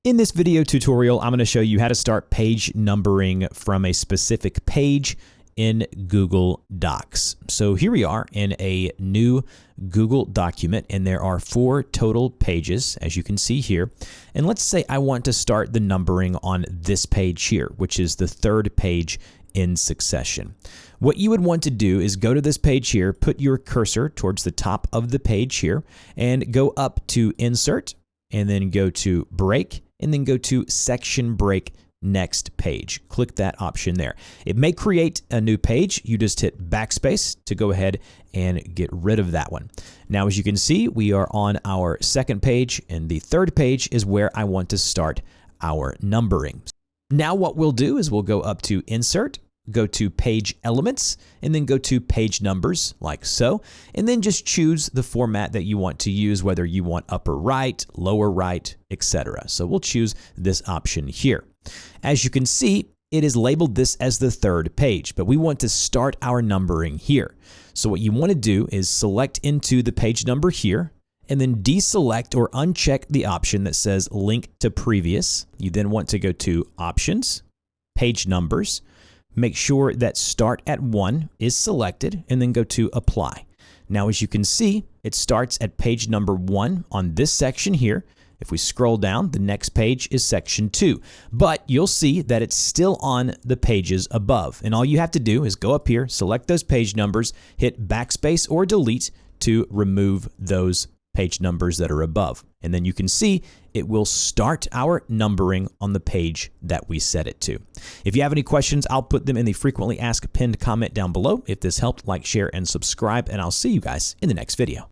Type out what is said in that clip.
In this video tutorial, I'm going to show you how to start page numbering from a specific page in Google Docs. So here we are in a new Google document, and there are 4 total pages, as you can see here. And let's say I want to start the numbering on this page here, which is the 3rd page in succession. What you would want to do is go to this page here, put your cursor towards the top of the page here, and go up to Insert, and then go to Break, and then go to Section Break Next Page. Click that option there. It may create a new page. You just hit backspace to go ahead and get rid of that one. Now, as you can see, we are on our 2nd page, and the 3rd page is where I want to start our numbering. Now what we'll do is we'll go up to Insert, go to Page Elements, and then go to Page Numbers, like so, and then just choose the format that you want to use, whether you want upper right, lower right, etc. So we'll choose this option here. As you can see, it is labeled this as the 3rd page, but we want to start our numbering here. So what you want to do is select into the page number here, and then deselect or uncheck the option that says Link to Previous. You then want to go to Options, Page Numbers, make sure that Start at 1 is selected, and then go to Apply. Now, as you can see, it starts at page number 1 on this section here. If we scroll down, the next page is section 2, but you'll see that it's still on the pages above. And all you have to do is go up here, select those page numbers, hit backspace or delete to remove those page numbers that are above. And then you can see it will start our numbering on the page that we set it to. If you have any questions, I'll put them in the frequently asked pinned comment down below. If this helped, like, share, and subscribe, and I'll see you guys in the next video.